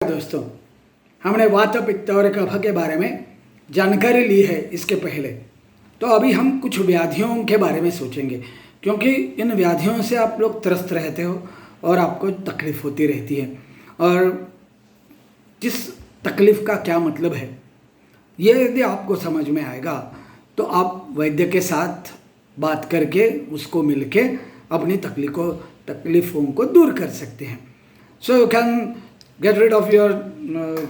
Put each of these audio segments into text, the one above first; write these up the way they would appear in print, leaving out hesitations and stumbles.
दोस्तों, हमने वात पित्त और कफ के बारे में जानकारी ली है इसके पहले। तो अभी हम कुछ व्याधियों के बारे में सोचेंगे, क्योंकि इन व्याधियों से आप लोग त्रस्त रहते हो और आपको तकलीफ होती रहती है। और जिस तकलीफ का क्या मतलब है, ये यदि आपको समझ में आएगा तो आप वैद्य के साथ बात करके उसको मिलके अपनी तकलीफ़ों को दूर कर सकते हैं। So you can get rid of your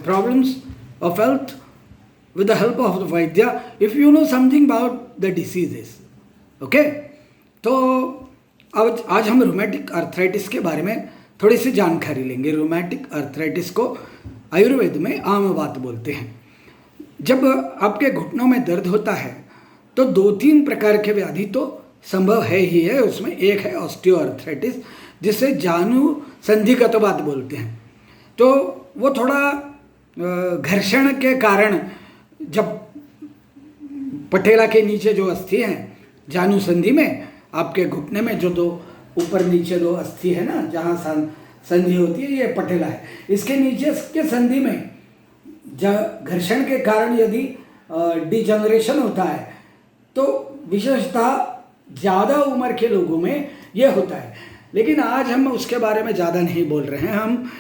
problems of health with the help of the Vaidya if you know something about the diseases. Okay? तो आज हम रोमैटिक आर्थराइटिस के बारे में थोड़ी सी जानकारी लेंगे। रोमैटिक आर्थराइटिस को आयुर्वेद में आम वात बोलते हैं। जब आपके घुटनों में दर्द होता है तो 2-3 प्रकार के व्याधि तो संभव है ही है। उसमें एक है ऑस्टियोआर्थराइटिस, जिसे जानु संधिगत वात बोलते हैं। तो वो थोड़ा घर्षण के कारण, जब पटेला के नीचे जो अस्थि हैं जानु संधि में, आपके घुटने में जो दो ऊपर नीचे दो अस्थि है ना, जहाँ संधि होती है, ये पटेला है। इसके नीचे के संधि में घर्षण के कारण यदि डिजनरेशन होता है तो विशेषतः ज़्यादा उम्र के लोगों में ये होता है। लेकिन आज हम उसके बारे में ज़्यादा नहीं बोल रहे हैं, हम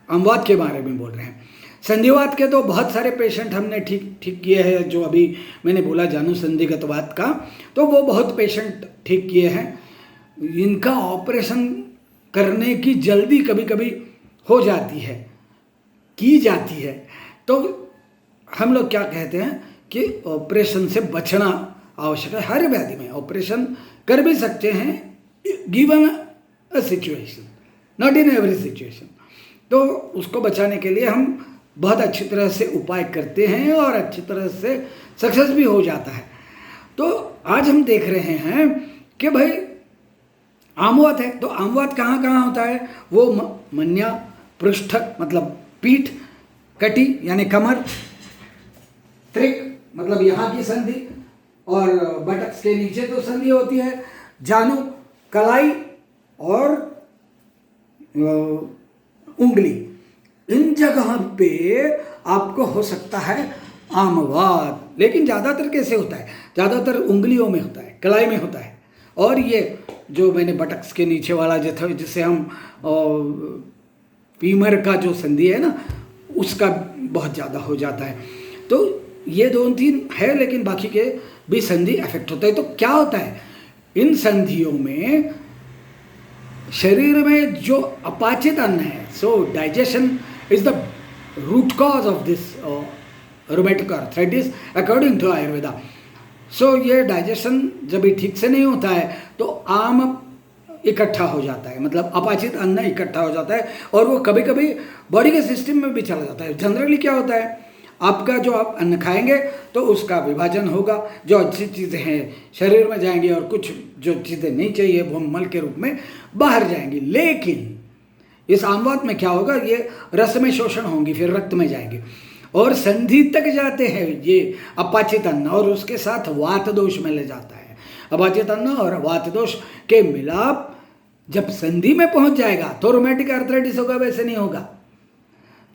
अमवात के बारे में बोल रहे हैं। संधिवात के तो बहुत सारे पेशेंट हमने ठीक किए हैं। जो अभी मैंने बोला जानु संधिगत वात का, तो वो बहुत पेशेंट ठीक किए हैं। इनका ऑपरेशन करने की जल्दी कभी कभी हो जाती है, की जाती है। तो हम लोग क्या कहते हैं कि ऑपरेशन से बचना आवश्यक है। हर व्याधि में ऑपरेशन कर भी सकते हैं, given a situation, not in every situation. तो उसको बचाने के लिए हम बहुत अच्छी तरह से उपाय करते हैं और अच्छी तरह से सक्सेस भी हो जाता है। तो आज हम देख रहे हैं कि भाई आमवात है, तो आमवात कहाँ कहाँ होता है। वो मन्या, पृष्ठ मतलब पीठ, कटी यानी कमर, त्रिक मतलब यहाँ की संधि, और बटक्स के नीचे तो संधि होती है, जानु, कलाई और उंगली, इन जगह पे आपको हो सकता है आमवात। लेकिन ज़्यादातर कैसे होता है, ज़्यादातर उंगलियों में होता है, कलाई में होता है। और ये जो मैंने बटक्स के नीचे वाला जिसे हम फीमर का जो संधि है ना, उसका बहुत ज़्यादा हो जाता है। तो ये 2-3 है, लेकिन बाकी के भी संधि अफेक्ट होता है। तो क्या होता है इन संधियों में, शरीर में जो अपाचित अन्न है, so digestion is the root cause of this rheumatic arthritis according to Ayurveda. So ये डाइजेशन जब भी ठीक से नहीं होता है तो आम इकट्ठा हो जाता है, मतलब अपाचित अन्न इकट्ठा हो जाता है, और वो कभी कभी बॉडी के सिस्टम में भी चला जाता है। जनरली क्या होता है, आपका जो आप अन्न खाएंगे तो उसका विभाजन होगा, जो अच्छी चीज़ें हैं शरीर में जाएंगी और कुछ जो चीज़ें नहीं चाहिए वो मल के रूप में बाहर जाएंगी। लेकिन इस आमवात में क्या होगा, ये रस में शोषण होंगी, फिर रक्त में जाएंगी और संधि तक जाते हैं ये अपाचित अन्न, और उसके साथ वात दोष में ले जाता है। अपाचित अन्न और वात दोष के मिलाप जब संधि में पहुंच जाएगा तो रोमैटिक आर्थराइटिस होगा, वैसे नहीं होगा।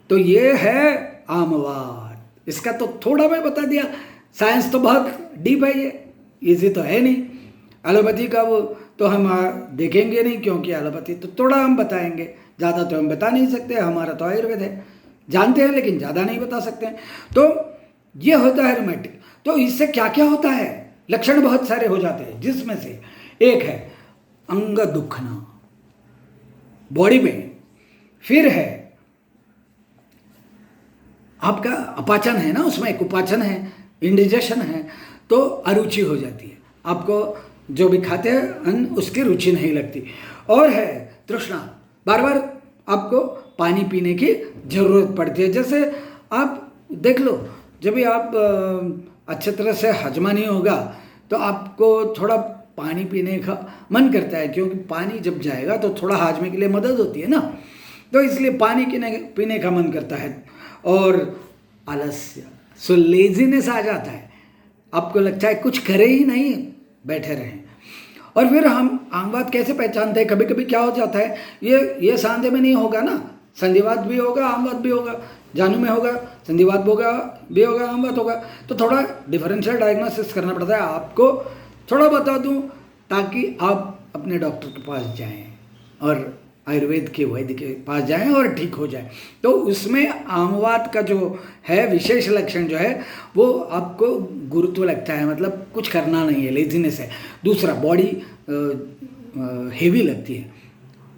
तो ये है आमवात। इसका तो थोड़ा मैं बता दिया, साइंस तो बहुत डीप है, ये इजी तो है नहीं। एलोपैथी का वो तो हम देखेंगे नहीं, क्योंकि एलोपैथी तो थोड़ा हम बताएंगे, ज़्यादा तो हम बता नहीं सकते। हमारा तो आयुर्वेद है, जानते हैं लेकिन ज़्यादा नहीं बता सकते हैं। तो ये होता है रोमैटिक। तो इससे क्या क्या होता है, लक्षण बहुत सारे हो जाते हैं, जिसमें से एक है अंग दुखना बॉडी में, फिर है आपका अपाचन है ना, उसमें एक उपाचन है, इंडिजेशन है, तो अरुचि हो जाती है, आपको जो भी खाते हैं अन्न उसकी रुचि नहीं लगती। और है तृष्णा, बार बार आपको पानी पीने की ज़रूरत पड़ती है। जैसे आप देख लो, जब भी आप अच्छे तरह से हजमा नहीं होगा तो आपको थोड़ा पानी पीने का मन करता है, क्योंकि पानी जब जाएगा तो थोड़ा हाजमे के लिए मदद होती है ना, तो इसलिए पानी पीने का मन करता है। और आलस्य, सो लेजीनेस आ जाता है, आपको लगता है कुछ करे ही नहीं, बैठे रहें। और फिर हम आमवात कैसे पहचानते हैं, कभी कभी क्या हो जाता है, ये सांधे में नहीं होगा ना, संधिवात भी होगा, आमवात भी होगा, जानू में होगा, संधिवात भी होगा, आमवात होगा। तो थोड़ा डिफरेंशियल डायग्नोसिस करना पड़ता है। आपको थोड़ा बता दूं ताकि आप अपने डॉक्टर के पास जाएं और आयुर्वेद के वैद्य के पास जाएं और ठीक हो जाए। तो उसमें आमवात का जो है विशेष लक्षण जो है वो आपको गुरुत्व लगता है, मतलब कुछ करना नहीं है, लेजीनेस है। दूसरा, बॉडी हेवी लगती है,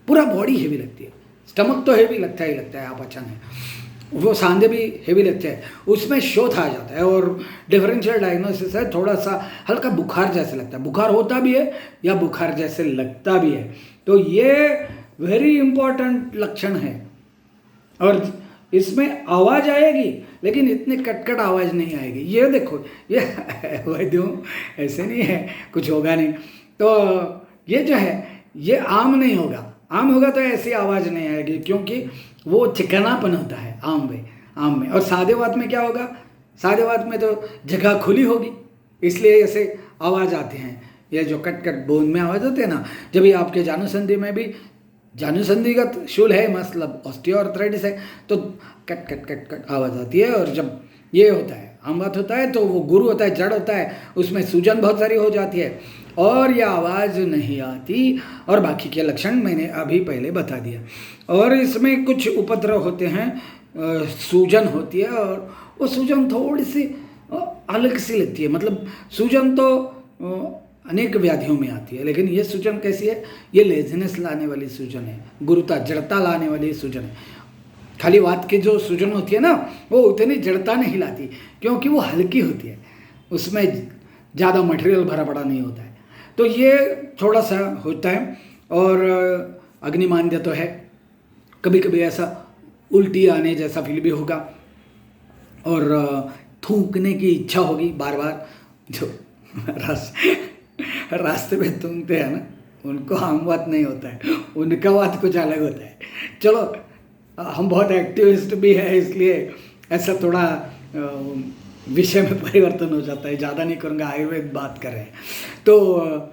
पूरा बॉडी हेवी लगती है। स्टमक तो हेवी लगता ही लगता है, आप अच्छा नहीं, वो सांधे भी हेवी लगते हैं, उसमें शोथ आ जाता है। और डिफरेंशियल डायग्नोसिस है, थोड़ा सा हल्का बुखार जैसे लगता है, बुखार होता भी है या बुखार जैसे लगता भी है। तो ये वेरी इंपॉर्टेंट लक्षण है। और इसमें आवाज़ आएगी लेकिन इतनी कटकट आवाज़ नहीं आएगी। ये देखो, ये वैद्यों ऐसे नहीं है, कुछ होगा नहीं। तो ये जो है ये आम नहीं होगा, आम होगा तो ऐसी आवाज़ नहीं आएगी, क्योंकि वो चिकनापन होता है आम में। और सादे वात में क्या होगा, सादे वात में तो जगह खुली होगी, इसलिए ऐसे आवाज़ आते हैं। ये जो कट कट बूंद में आवाज़ होती है ना, जब ये आपके जानुसंधि में भी जानुसंधिगत शूल है, मतलब ऑस्टियोआर्थराइटिस है, तो कट कट कट कट आवाज़ आती है। और जब ये होता है आमवात होता है तो वो गुरु होता है, जड़ होता है, उसमें सूजन बहुत सारी हो जाती है और ये आवाज़ नहीं आती। और बाकी के लक्षण मैंने अभी पहले बता दिया। और इसमें कुछ उपद्रव होते हैं, सूजन होती है, और वो सूजन थोड़ी सी अलग सी लगती है। मतलब सूजन तो अनेक व्याधियों में आती है, लेकिन ये सूजन कैसी है, ये लेजीनेस लाने वाली सूजन है, गुरुता जड़ता लाने वाली सूजन है। खाली वात की जो सूजन होती है ना, वो उतनी जड़ता नहीं लाती, क्योंकि वो हल्की होती है, उसमें ज़्यादा मटेरियल भरा पड़ा नहीं होता है। तो ये थोड़ा सा होता है। और अग्निमांद्य तो है, कभी कभी ऐसा उल्टी आने जैसा फील भी होगा, और थूकने की इच्छा होगी बार बार। जो रास्ते में थूकते हैं ना, उनको आमवात नहीं होता है, उनका वात कुछ अलग होता है। चलो, हम बहुत एक्टिविस्ट भी है, इसलिए ऐसा थोड़ा विषय में परिवर्तन हो जाता है, ज़्यादा नहीं करूँगा, आयुर्वेद बात कर रहे हैं। तो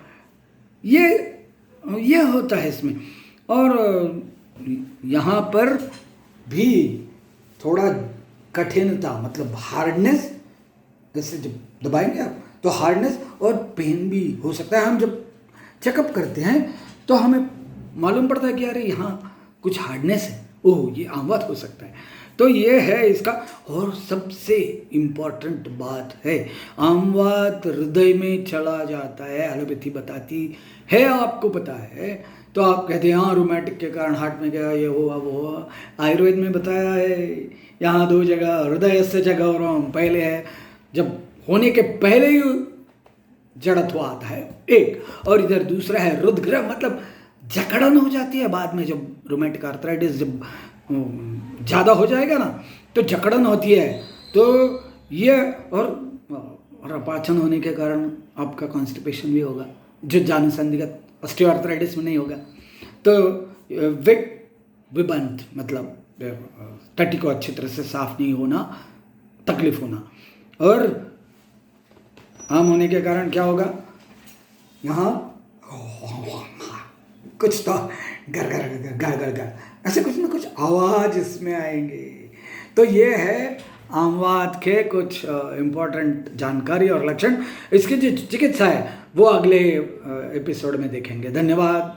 ये होता है इसमें। और यहाँ पर भी थोड़ा कठिनता, मतलब हार्डनेस, जैसे जब दबाएंगे आप तो हार्डनेस और पेन भी हो सकता है। हम जब चेकअप करते हैं तो हमें मालूम पड़ता है कि अरे यहाँ कुछ हार्डनेस है, ओह ये आमवात हो सकता है। तो ये है इसका। और सबसे इम्पॉर्टेंट बात है, आमवात हृदय में चला जाता है, एलोपैथी बताती है, आपको पता है। तो आप कहते हैं हाँ रूमेटिक के कारण हार्ट में गया, ये हुआ वो हुआ। आयुर्वेद में बताया है यहाँ 2 जगह, हृदय से जगह पहले है, जब होने के पहले ही जड़त्व आता है एक, और इधर दूसरा है रुद्र, मतलब जकड़न हो जाती है बाद में। जब रूमेटिक आर्थराइटिस जब ज़्यादा हो जाएगा ना तो जकड़न होती है। तो ये और अपाचन होने के कारण आपका कॉन्स्टिपेशन भी होगा, जो जानुसंधिगत ऑस्टियोआर्थराइटिस में नहीं होगा। तो विबंध, मतलब टट्टी को अच्छी तरह से साफ नहीं होना, तकलीफ होना। और आम होने के कारण क्या होगा, यहाँ कुछ तो गर गर गर गर गर गर ऐसे कुछ ना कुछ आवाज़ इसमें आएंगे। तो ये है आमवात के कुछ इम्पोर्टेंट जानकारी और लक्षण। इसकी जो चिकित्सा है वो अगले एपिसोड में देखेंगे। धन्यवाद।